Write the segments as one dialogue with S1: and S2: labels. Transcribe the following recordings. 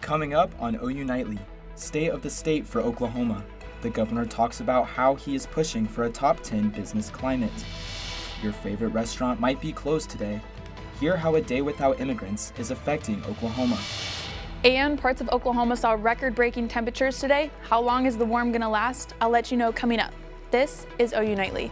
S1: Coming up on OU Nightly, State of the State for Oklahoma. The governor talks about how he is pushing for a top 10 business climate. Your favorite restaurant might be closed today. Hear how a day without immigrants is affecting Oklahoma.
S2: And parts of Oklahoma saw record-breaking temperatures today. How long is the warm gonna last? I'll let you know coming up. This is OU Nightly.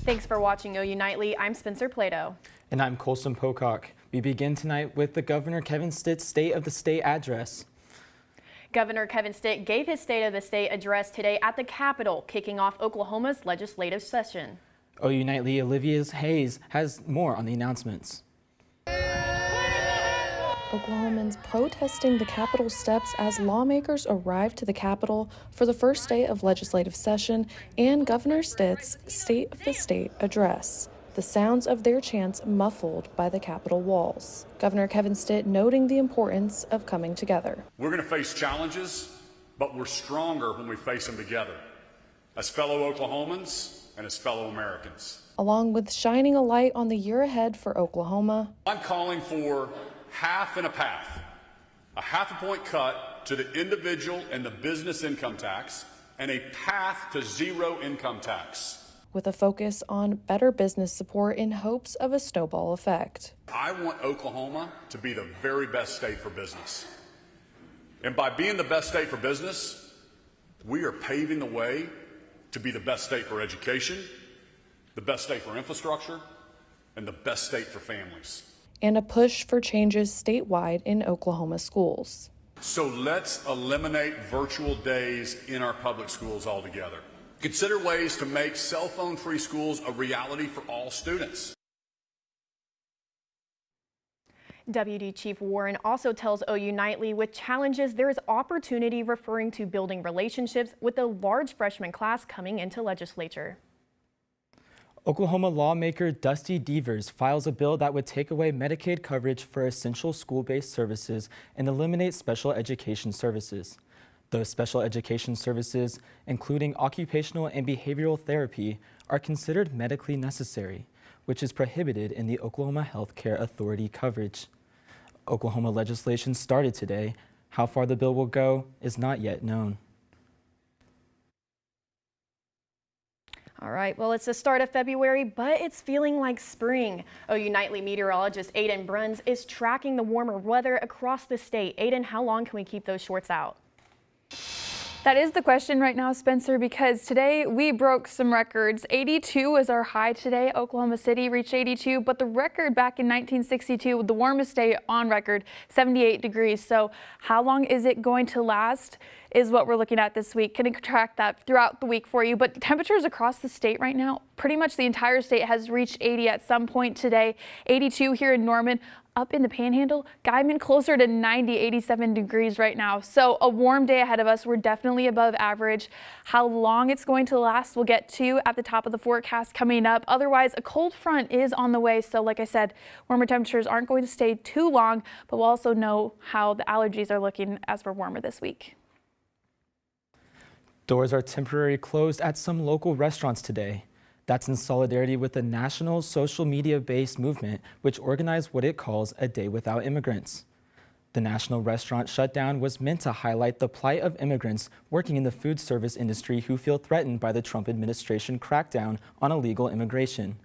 S2: Thanks for watching OU Nightly. I'm Spencer Plato.
S3: And I'm Colson Pocock. We begin tonight with the Governor Kevin Stitt's State of the State address. Governor Kevin Stitt gave his State of the State address today at the Capitol, kicking off Oklahoma's legislative session. OU Nightly Olivia Hayes has more on the announcements.
S4: Oklahomans protesting the Capitol steps as lawmakers arrived to the Capitol for the first day of legislative session and Governor Stitt's State of the State address. The sounds of their chants muffled by the Capitol walls. Governor Kevin Stitt noting the importance of coming together.
S5: We're going to face challenges, but we're stronger when we face them together, as fellow Oklahomans and as fellow Americans.
S4: Along with shining a light on the year ahead for Oklahoma,
S5: I'm calling for half and a path, a half a point cut to the individual and the business income tax, and a path to zero income tax,
S4: with a focus on better business support in hopes of a snowball effect.
S5: I want Oklahoma to be the very best state for business. And by being the best state for business, we are paving the way to be the best state for education, the best state for infrastructure, and the best state for families.
S4: And a push for changes statewide in Oklahoma schools.
S5: So let's eliminate virtual days in our public schools altogether. Consider ways to make cell phone-free schools a reality for all students.
S2: WD Chief Warren also tells OU Nightly with challenges, there is opportunity, referring to building relationships with the large freshman class coming into legislature.
S3: Oklahoma lawmaker Dusty Devers files a bill that would take away Medicaid coverage for essential school-based services and eliminate special education services. Those special education services, including occupational and behavioral therapy, are considered medically necessary, which is prohibited in the Oklahoma Health Care Authority coverage. Oklahoma legislation started today. How far the bill will go is not yet known.
S2: All right, well, it's the start of February, but it's feeling like spring. OU Nightly meteorologist Aiden Bruns is tracking the warmer weather across the state. Aiden, how long can we keep those shorts out?
S6: That is the question right now, Spencer, because today we broke some records. 82 is our high today. Oklahoma City reached 82, but the record back in 1962, the warmest day on record, 78 degrees. So how long is it going to last is what we're looking at this week. Can track that throughout the week for you. But temperatures across the state right now, pretty much the entire state has reached 80 at some point today. 82 here in Norman. Up in the Panhandle, Guymon closer to 90, 87 degrees right now. So a warm day ahead of us. We're definitely above average. How long it's going to last, we'll get to at the top of the forecast coming up. Otherwise, a cold front is on the way. So like I said, warmer temperatures aren't going to stay too long, but we'll also know how the allergies are looking as we're warmer this week.
S3: Doors are temporarily closed at some local restaurants today. That's in solidarity with the national social media-based movement, which organized what it calls a Day Without Immigrants. The national restaurant shutdown was meant to highlight the plight of immigrants working in the food service industry who feel threatened by the Trump administration crackdown on illegal immigration.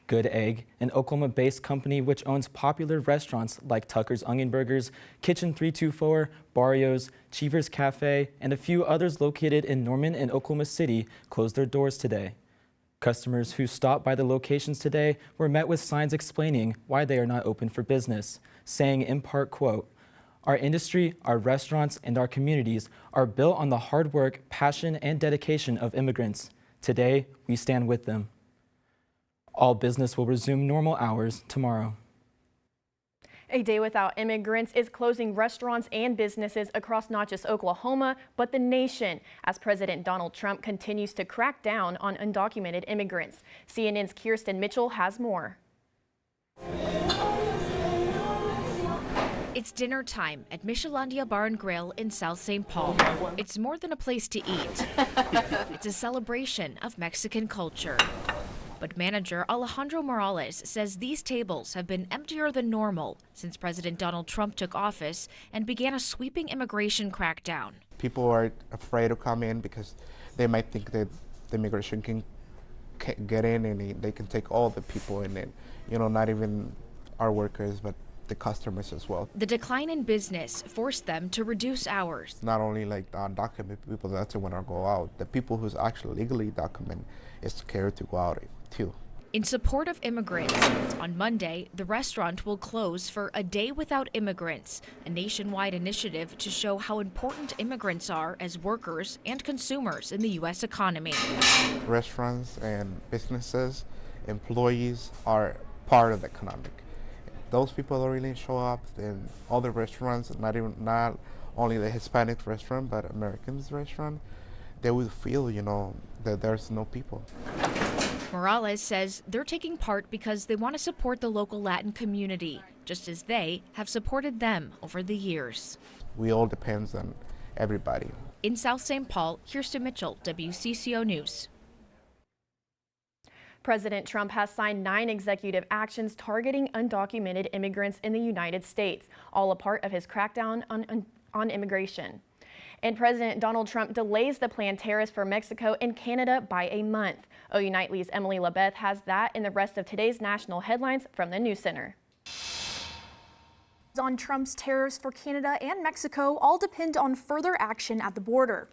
S3: Good Egg, an Oklahoma-based company which owns popular restaurants like Tucker's Onion Burgers, Kitchen 324, Barrios, Cheever's Cafe, and a few others located in Norman and Oklahoma City, closed their doors today. Customers who stopped by the locations today were met with signs explaining why they are not open for business, saying in part, quote, "Our industry, our restaurants, and our communities are built on the hard work, passion, and dedication of immigrants. Today, we stand with them." All business will resume normal hours tomorrow.
S2: A Day Without Immigrants is closing restaurants and businesses across not just Oklahoma, but the nation, as President Donald Trump continues to crack down on undocumented immigrants. CNN's Kirsten Mitchell has more.
S7: It's dinner time at Michelandia Bar and Grill in South St. Paul. It's more than a place to eat. It's a celebration of Mexican culture. But manager Alejandro Morales says these tables have been emptier than normal since President Donald Trump took office and began a sweeping immigration crackdown.
S8: People are afraid to come in because they might think that the immigration can get in and they can take all the people in it. You know, not even our workers, but the customers as well.
S7: The decline in business forced them to reduce hours.
S8: Not only like undocumented people that want to go out, the people who's actually legally documented is scared to go out too.
S7: In support of immigrants, on Monday, the restaurant will close for A Day Without Immigrants, a nationwide initiative to show how important immigrants are as workers and consumers in the U.S. economy.
S8: Restaurants and businesses, employees are part of the economic. Those people don't really show up, then all the restaurants, not only the Hispanic restaurant, but Americans restaurant, they would feel, you know, that there's no people.
S7: Morales says they're taking part because they want to support the local Latin community, just as they have supported them over the years.
S8: We all depend on everybody.
S7: In South St. Paul, Kirsten Mitchell, WCCO News.
S2: President Trump has signed 9 executive actions targeting undocumented immigrants in the United States, all a part of his crackdown on immigration. And President Donald Trump delays the planned tariffs for Mexico and Canada by a month. OU Nightly's Emily LaBeth has that and the rest of today's national headlines from the News Center.
S9: On Trump's tariffs for Canada and Mexico all depend on further action at the border.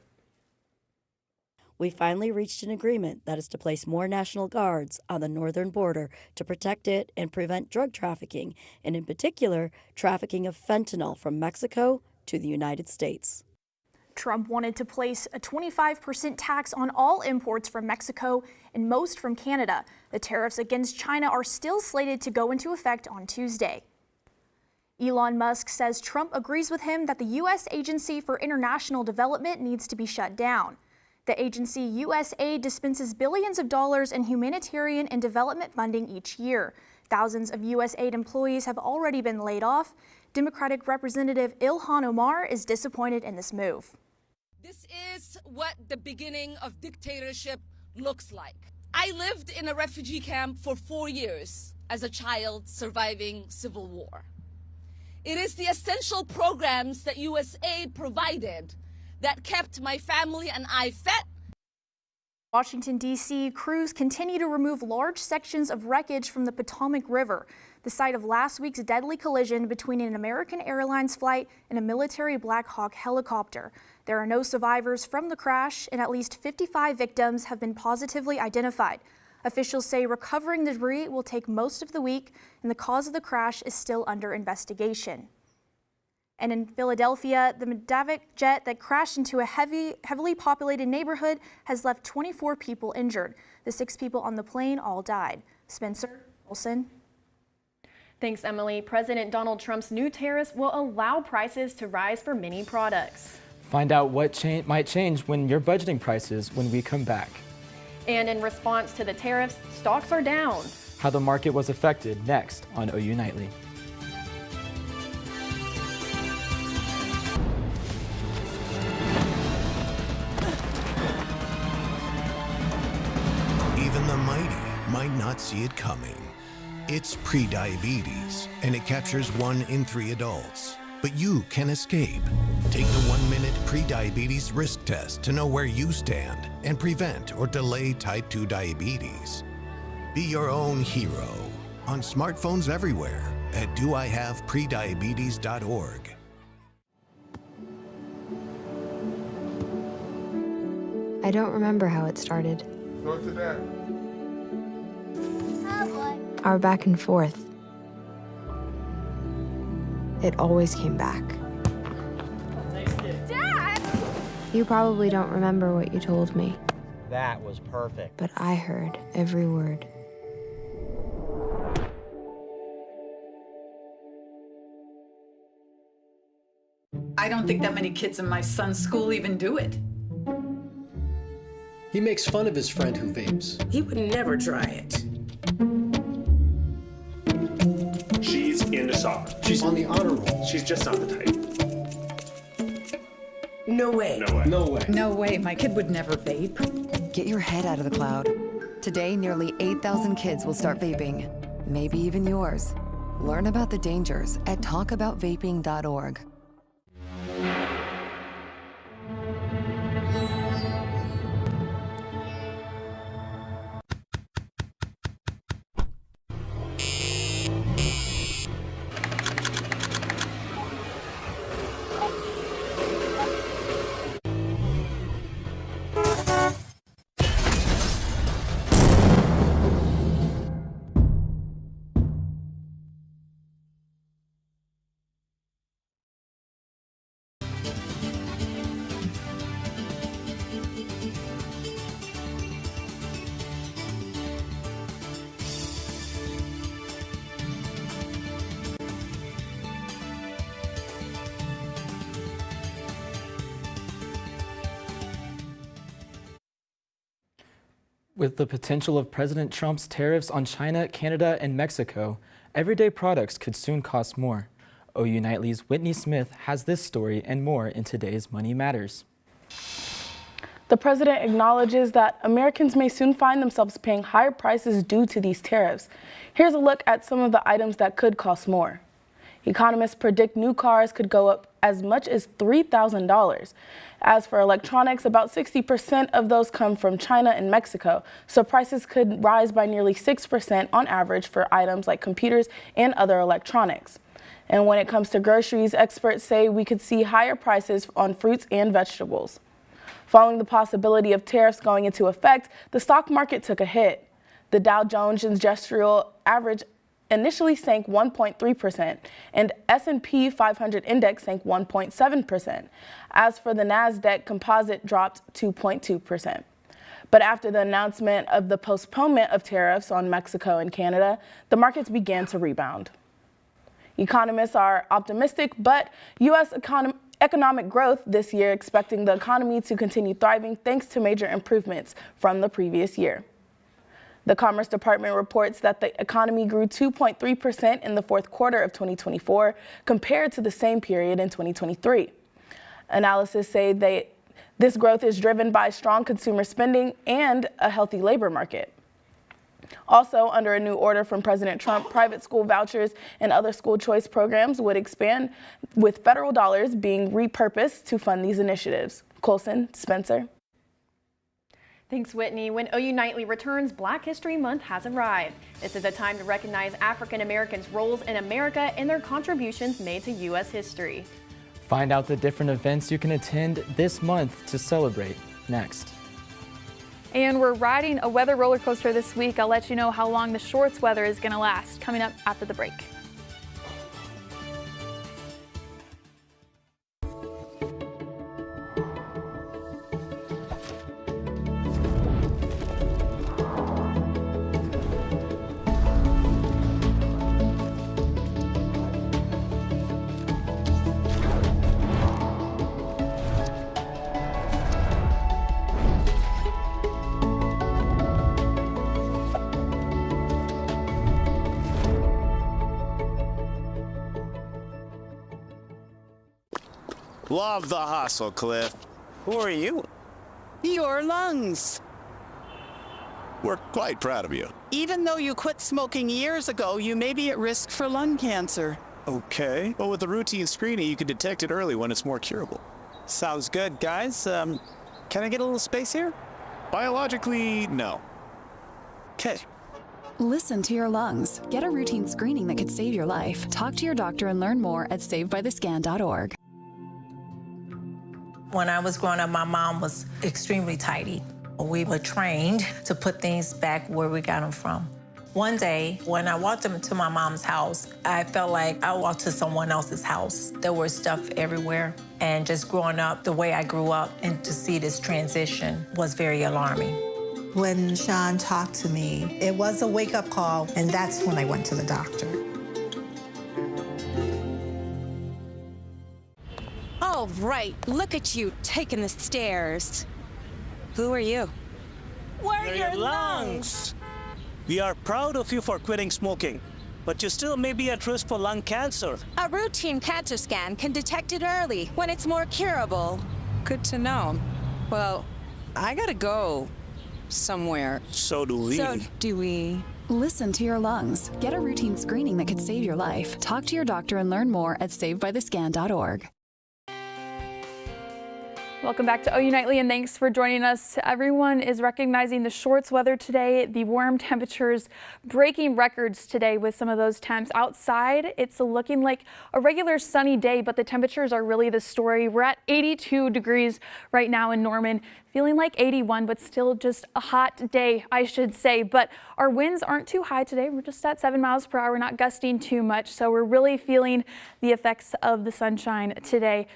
S10: We finally reached an agreement that is to place more National Guards on the northern border to protect it and prevent drug trafficking, and in particular, trafficking of fentanyl from Mexico to the United States.
S9: Trump wanted to place a 25% tax on all imports from Mexico and most from Canada. The tariffs against China are still slated to go into effect on Tuesday. Elon Musk says Trump agrees with him that the U.S. Agency for International Development needs to be shut down. The agency, USAID, dispenses billions of dollars in humanitarian and development funding each year. Thousands of USAID employees have already been laid off. Democratic Representative Ilhan Omar is disappointed in this move.
S11: This is what the beginning of dictatorship looks like. I lived in a refugee camp for 4 years as a child surviving civil war. It is the essential programs that USAID provided that kept my family and I fed.
S9: Washington, D.C. crews continue to remove large sections of wreckage from the Potomac River, the site of last week's deadly collision between an American Airlines flight and a military Black Hawk helicopter. There are no survivors from the crash, and at least 55 victims have been positively identified. Officials say recovering the debris will take most of the week, and the cause of the crash is still under investigation. And in Philadelphia, the Medavik jet that crashed into a heavily populated neighborhood has left 24 people injured. The 6 people on the plane all died. Spencer Olson.
S2: Thanks, Emily. President Donald Trump's new tariffs will allow prices to rise for many products.
S3: Find out what might change when you're budgeting prices when we come back.
S2: And in response to the tariffs, stocks are down.
S3: How the market was affected next on OU Nightly.
S12: Even the mighty might not see it coming. It's prediabetes, and it captures 1 in 3 adults. But you can escape. Take the 1-minute prediabetes risk test to know where you stand and prevent or delay type 2 diabetes. Be your own hero on smartphones everywhere at doihaveprediabetes.org.
S13: I don't remember how it started.
S8: Go to that.
S13: Our back and forth. It always came back.
S14: Dad!
S13: You probably don't remember what you told me.
S15: That was perfect.
S13: But I heard every word.
S16: I don't think that many kids in my son's school even do it.
S17: He makes fun of his friend who vapes.
S18: He would never try it.
S19: She
S14: just saw her. She's on the honor roll. She's just not the type.
S17: No way.
S14: No way.
S17: No way. No way. My kid would never vape.
S18: Get your head out of the cloud. Today, nearly 8,000 kids will start vaping. Maybe even yours. Learn about the dangers at talkaboutvaping.org.
S3: With the potential of President Trump's tariffs on China, Canada, and Mexico, everyday products could soon cost more. OU Nightly's Whitney Smith has this story and more in today's Money Matters.
S19: The president acknowledges that Americans may soon find themselves paying higher prices due to these tariffs. Here's a look at some of the items that could cost more. Economists predict new cars could go up as much as $3,000. As for electronics, about 60% of those come from China and Mexico, so prices could rise by nearly 6% on average for items like computers and other electronics. And when it comes to groceries, experts say we could see higher prices on fruits and vegetables. Following the possibility of tariffs going into effect, the stock market took a hit. The Dow Jones Industrial Average initially sank 1.3%, and S&P 500 index sank 1.7%. As for the Nasdaq Composite, dropped 2.2%. But after the announcement of the postponement of tariffs on Mexico and Canada, the markets began to rebound. Economists are optimistic, but U.S. economic growth this year, expecting the economy to continue thriving thanks to major improvements from the previous year. The Commerce Department reports that the economy grew 2.3% in the fourth quarter of 2024 compared to the same period in 2023. Analysts say this growth is driven by strong consumer spending and a healthy labor market. Also, under a new order from President Trump, private school vouchers and other school choice programs would expand, with federal dollars being repurposed to fund these initiatives. Colson, Spencer.
S2: Thanks, Whitney. When OU Nightly returns, Black History Month has arrived. This is a time to recognize African Americans' roles in America and their contributions made to U.S. history.
S3: Find out the different events you can attend this month to celebrate next.
S6: And we're riding a weather roller coaster this week. I'll let you know how long the shorts weather is going to last coming up after the break.
S20: Love the hustle, Cliff. Who are you?
S21: Your lungs.
S20: We're quite proud of you.
S21: Even though you quit smoking years ago, you may be at risk for lung cancer.
S20: Okay. Well, with the routine screening, you can detect it early when it's more curable.
S21: Sounds good, guys. Can I get a little space here?
S20: Biologically, no.
S21: Okay.
S22: Listen to your lungs. Get a routine screening that could save your life. Talk to your doctor and learn more at savedbythescan.org.
S23: When I was growing up, my mom was extremely tidy. We were trained to put things back where we got them from. One day, when I walked into my mom's house, I felt like I walked to someone else's house. There was stuff everywhere. And just growing up the way I grew up, and to see this transition was very alarming.
S24: When Sean talked to me, it was a wake-up call, and that's when I went to the doctor.
S25: Oh, right. Look at you taking the stairs. Who are you?
S21: We're your lungs.
S26: We are proud of you for quitting smoking.
S1: but you still may be at risk for lung cancer.
S25: A routine cancer scan can detect it early when it's more curable.
S4: Good to know. Well, I gotta go somewhere.
S1: So do we.
S22: Listen to your lungs. Get a routine screening that could save your life. Talk to your doctor and learn more at savebythescan.org.
S6: Welcome back to OU Nightly, and thanks for joining us. Everyone is recognizing the shorts weather today, the warm temperatures breaking records today with some of those temps. Outside, it's looking like a regular sunny day, but the temperatures are really the story. We're at 82 degrees right now in Norman, feeling like 81, but still just a hot day, I should say. But our winds aren't too high today. We're just at 7 miles per hour, not gusting too much, so we're really feeling the effects of the sunshine today.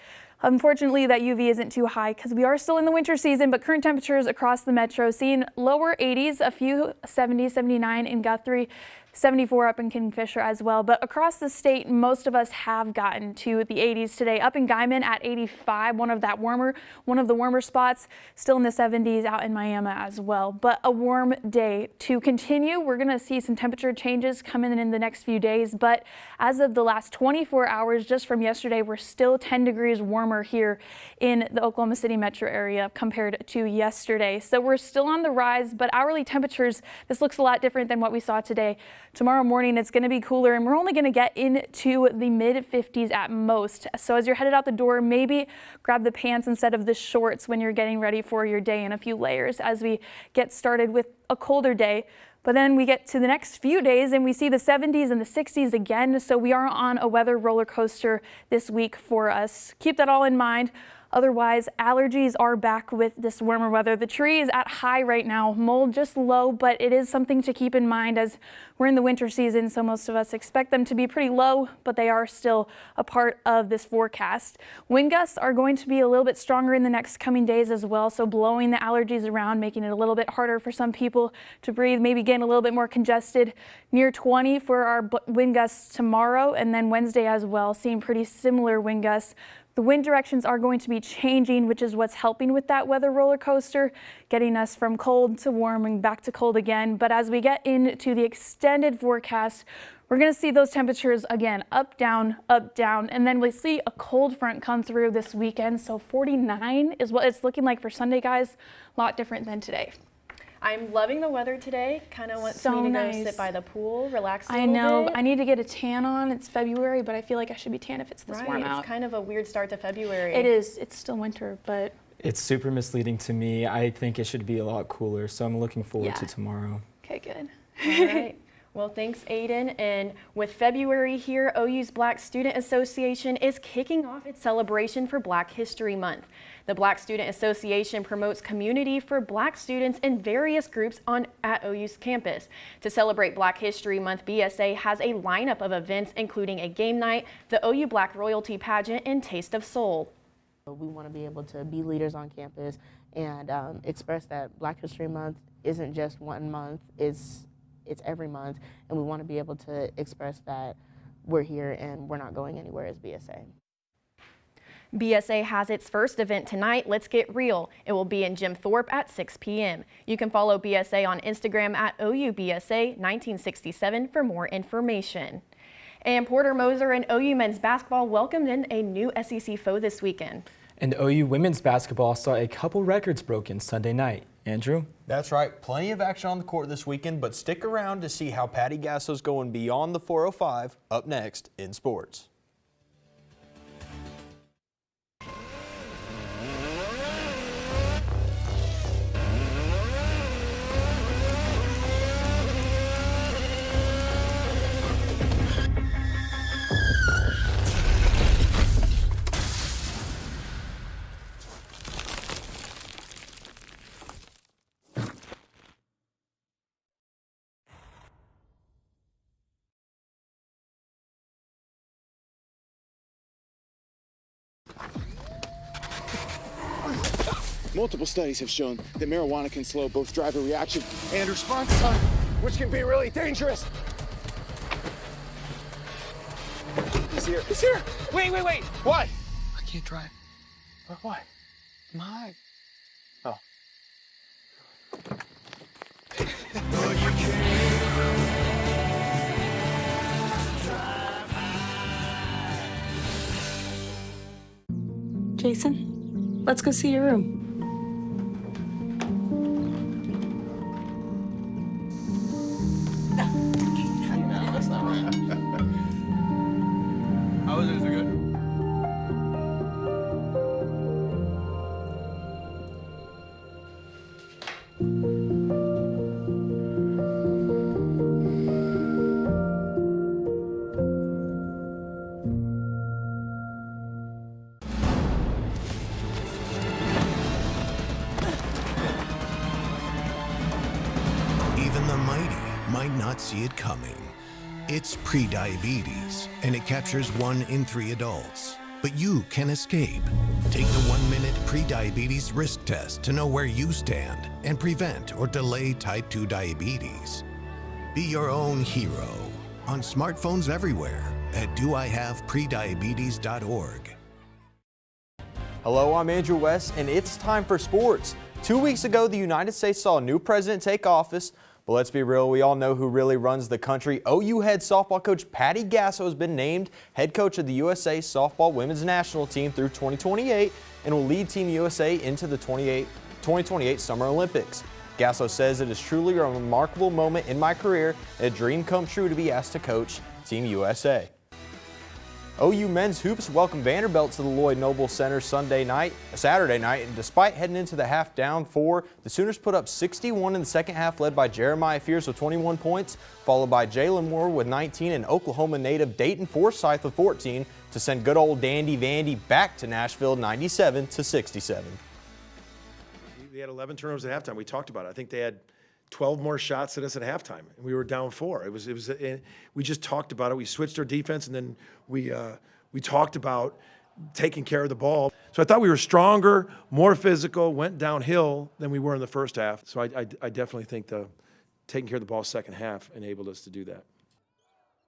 S6: Unfortunately, that UV isn't too high because we are still in the winter season, but current temperatures across the metro seeing lower 80s, a few 70s, 79 in Guthrie, 74 up in Kingfisher as well. But across the state, most of us have gotten to the 80s today. Up in Guyman at 85, one of the warmer spots, still in the 70s out in Miami as well. But a warm day to continue. We're going to see some temperature changes coming in the next few days. But as of the last 24 hours, just from yesterday, we're still 10 degrees warmer here in the Oklahoma City metro area compared to yesterday. So we're still on the rise, but hourly temperatures, this looks a lot different than what we saw today. Tomorrow morning, it's going to be cooler, and we're only going to get into the mid-50s at most. So as you're headed out the door, maybe grab the pants instead of the shorts when you're getting ready for your day, and a few layers as we get started with a colder day. But then we get to the next few days and we see the 70s and the 60s again. So we are on a weather roller coaster this week for us. Keep that all in mind. Otherwise, allergies are back with this warmer weather. The tree is at high right now, mold just low, but it is something to keep in mind as we're in the winter season, so most of us expect them to be pretty low, but they are still a part of this forecast. Wind gusts are going to be a little bit stronger in the next coming days as well, so blowing the allergies around, making it a little bit harder for some people to breathe, maybe getting a little bit more congested. Near 20 for our wind gusts tomorrow, and then Wednesday as well, seeing pretty similar wind gusts. The wind directions are going to be changing, which is what's helping with that weather roller coaster, getting us from cold to warm and back to cold again. But as we get into the extended forecast, we're going to see those temperatures again, up, down, and then we see a cold front come through this weekend. So 49 is what it's looking like for Sunday, guys. A lot different than today.
S2: I'm loving the weather today. Kind of wants me to go sit by the pool, relax a little bit.
S6: I know. I need to get a tan on. It's February, but I feel like I should be tan if it's this warm out.
S2: It's kind of a weird start to February.
S6: It is. It's still winter, but...
S3: It's super misleading to me. I think it should be a lot cooler, so I'm looking forward to tomorrow.
S6: Okay, good.
S2: All right. Well, thanks, Aiden. And with February here, OU's Black Student Association is kicking off its celebration for Black History Month. The Black Student Association promotes community for Black students in various groups at OU's campus. To celebrate Black History Month, BSA has a lineup of events, including a game night, the OU Black Royalty Pageant, and Taste of Soul.
S5: We want to be able to be leaders on campus and express that Black History Month isn't just one month, it's every month, and we want to be able to express that we're here and we're not going anywhere as BSA.
S2: BSA has its first event tonight, Let's Get Real. It will be in Jim Thorpe at 6 p.m. You can follow BSA on Instagram at OUBSA1967 for more information. And Porter Moser and OU men's basketball welcomed in a new SEC foe this weekend.
S3: And OU women's basketball saw a couple records broken Sunday night. Andrew?
S7: That's right. Plenty of action on the court this weekend, but stick around to see how Patty Gasso's going beyond the 405 up next in sports.
S10: Multiple studies have shown that marijuana can slow both driver reaction and response time, which can be really dangerous. He's here. He's here. Wait. What? I can't drive. Why? My. Oh.
S25: Jason, let's go see your room.
S7: That's not right. How was it? Is it good?
S8: Even the mighty might not see it coming. It's prediabetes, and it captures 1 in 3 adults. But you can escape. Take the 1-minute prediabetes risk test to know where you stand and prevent or delay type 2 diabetes. Be your own hero on smartphones everywhere at doihaveprediabetes.org.
S7: Hello, I'm Andrew West, and it's time for sports. 2 weeks ago, the United States saw a new president take office, but let's be real, we all know who really runs the country. OU head softball coach Patty Gasso has been named head coach of the USA softball women's national team through 2028 and will lead Team USA into the 2028 Summer Olympics. Gasso says it is truly a remarkable moment in my career, and a dream come true to be asked to coach Team USA. OU men's hoops welcomed Vanderbilt to the Lloyd Noble Center Saturday night, and despite heading into the half down 4, the Sooners put up 61 in the second half, led by Jeremiah Fierce with 21 points, followed by Jalen Moore with 19 and Oklahoma native Dayton Forsyth with 14 to send good old Dandy Vandy back to Nashville 97-67.
S9: They had 11 turnovers at halftime. We talked about it. I think they had 12 more shots than us at halftime, and we were down 4. We just talked about it. We switched our defense, and then we talked about taking care of the ball. So I thought we were stronger, more physical, went downhill than we were in the first half. So I definitely think the taking care of the ball second half enabled us to do that.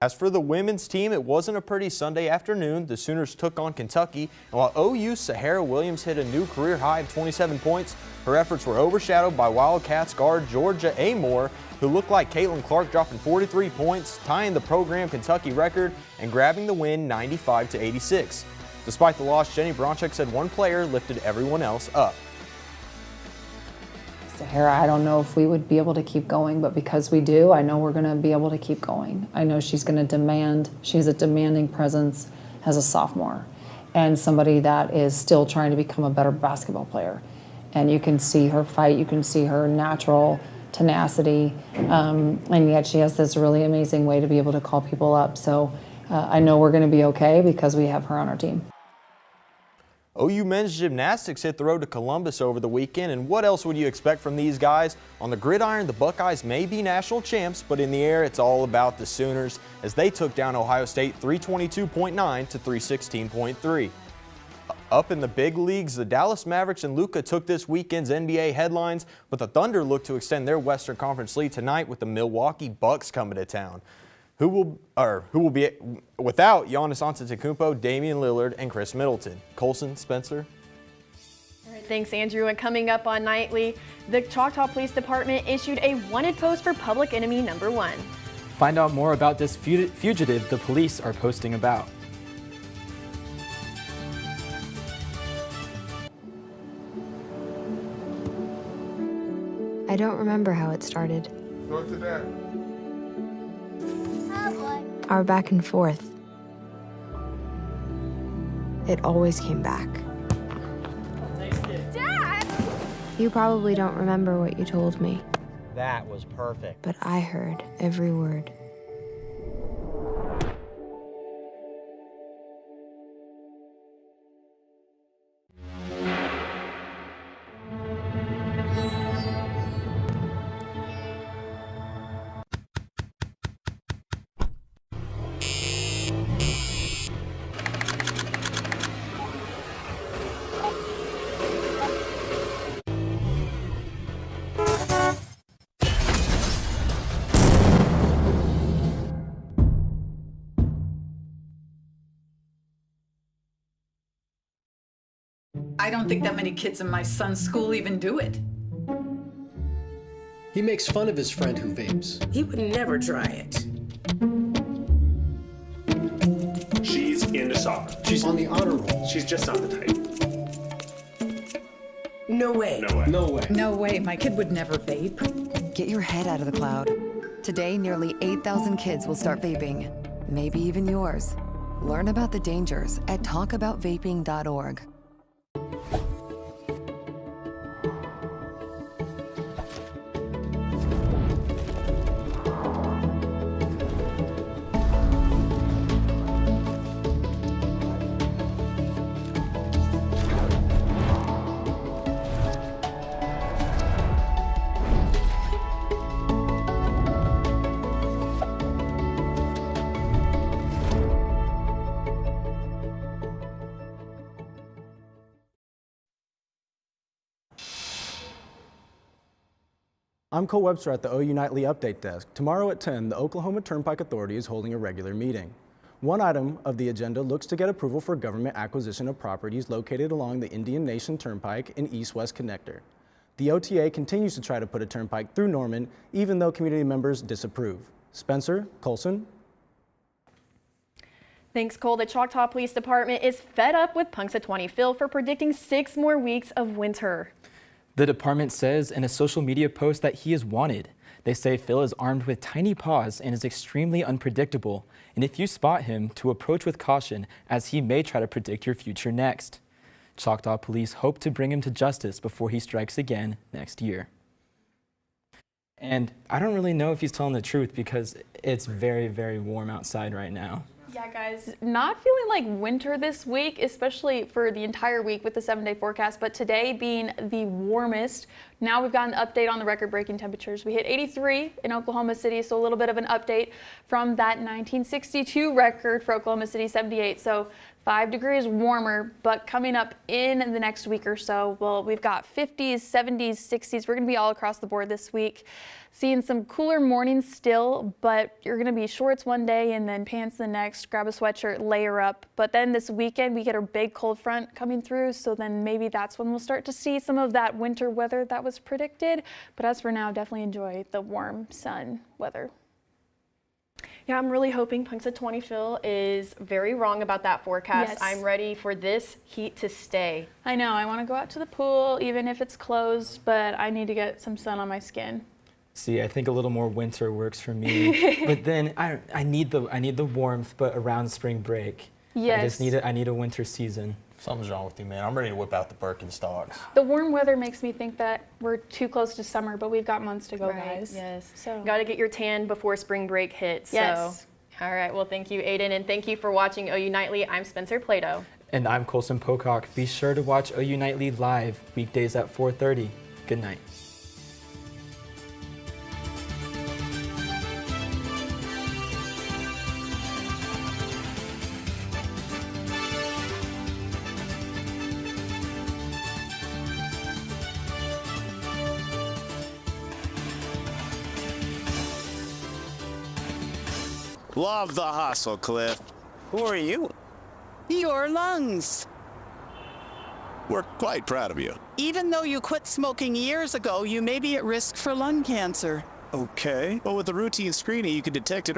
S7: As for the women's team, it wasn't a pretty Sunday afternoon. The Sooners took on Kentucky, and while OU's Sahara Williams hit a new career high of 27 points, her efforts were overshadowed by Wildcats guard Georgia Amore, who looked like Caitlin Clark, dropping 43 points, tying the program Kentucky record, and grabbing the win 95-86. Despite the loss, Jenny Bronchek said one player lifted everyone else up.
S11: Sahara, I don't know if we would be able to keep going, but because we do, I know we're going to be able to keep going. I know she's going to demand, she has a demanding presence as a sophomore and somebody that is still trying to become a better basketball player. And you can see her fight, you can see her natural tenacity, and yet she has this really amazing way to be able to call people up. So I know we're going to be okay because we have her on our team.
S7: OU men's gymnastics hit the road to Columbus over the weekend, and what else would you expect from these guys? On the gridiron, the Buckeyes may be national champs, but in the air, it's all about the Sooners as they took down Ohio State 322.9 to 316.3. Up in the big leagues, the Dallas Mavericks and Luka took this weekend's NBA headlines, but the Thunder look to extend their Western Conference lead tonight with the Milwaukee Bucks coming to town. Who will be without Giannis Antetokounmpo, Damian Lillard, and Chris Middleton. Colson, Spencer.
S2: All right, thanks, Andrew. And coming up on Nightly, the Choctaw Police Department issued a wanted post for Public Enemy #1.
S3: Find out more about this fugitive the police are posting about.
S13: I don't remember how it started.
S12: Go to that.
S13: Our back and forth. It always came back.
S15: Dad!
S13: You probably don't remember what you told me,
S26: That was perfect.
S13: but I heard every word.
S16: I don't think that many kids in my son's school even do it.
S14: He makes fun of his friend who vapes.
S27: He would never try it.
S14: She's into soccer. She's on the honor roll. She's just not the type.
S12: No way.
S10: No way. No way.
S16: No way, my kid would never vape.
S15: Get your head out of the cloud. Today, nearly 8,000 kids will start vaping, maybe even yours. Learn about the dangers at talkaboutvaping.org.
S17: I'm Cole Webster at the OU Nightly Update Desk. Tomorrow at 10, the Oklahoma Turnpike Authority is holding a regular meeting. One item of the agenda looks to get approval for government acquisition of properties located along the Indian Nation Turnpike and East-West Connector. The OTA continues to try to put a turnpike through Norman, even though community members disapprove. Spencer Colson.
S2: Thanks, Cole. The Choctaw Police Department is fed up with Punxsutawney Phil for predicting 6 more weeks of winter.
S3: The department says in a social media post that he is wanted. They say Phil is armed with tiny paws and is extremely unpredictable. And if you spot him, to approach with caution, as he may try to predict your future next. Choctaw police hope to bring him to justice before he strikes again next year. And I don't really know if he's telling the truth because it's very, very warm outside right now.
S6: Yeah, guys, not feeling like winter this week, especially for the entire week with the 7-day forecast, but today being the warmest. Now we've got an update on the record-breaking temperatures. We hit 83 in Oklahoma City, so a little bit of an update from that 1962 record for Oklahoma City, 78. So 5 degrees warmer, but coming up in the next week or so, well, we've got 50s, 70s, 60s. We're going to be all across the board this week. Seeing some cooler mornings still, but you're going to be shorts one day and then pants the next. Grab a sweatshirt, layer up. But then this weekend, we get a big cold front coming through, so then maybe that's when we'll start to see some of that winter weather that was predicted. But as for now, definitely enjoy the warm sun weather.
S2: Yeah, I'm really hoping Punxsutawney Phil is very wrong about that forecast.
S6: Yes.
S2: I'm ready for this heat to stay.
S6: I know, I want to go out to the pool, even if it's closed, but I need to get some sun on my skin.
S3: See, I think a little more winter works for me, but then I need the warmth, but around spring break.
S6: Yes.
S3: I need a winter season.
S7: Something's wrong with you, man. I'm ready to whip out the Birkenstocks.
S6: The warm weather makes me think that we're too close to summer, but we've got months to go, guys.
S2: Yes.
S6: So
S2: got to get your tan before spring break hits.
S6: Yes.
S2: So. All right. Well, thank you, Aiden, and thank you for watching OU Nightly. I'm Spencer Plato.
S3: And I'm Colson Pocock. Be sure to watch OU Nightly live weekdays at 4:30. Good night.
S10: Love the hustle, Cliff. Who are you?
S21: Your lungs.
S10: We're quite proud of you.
S21: Even though you quit smoking years ago, you may be at risk for lung cancer.
S10: Okay. Well, with a routine screening, you can detect it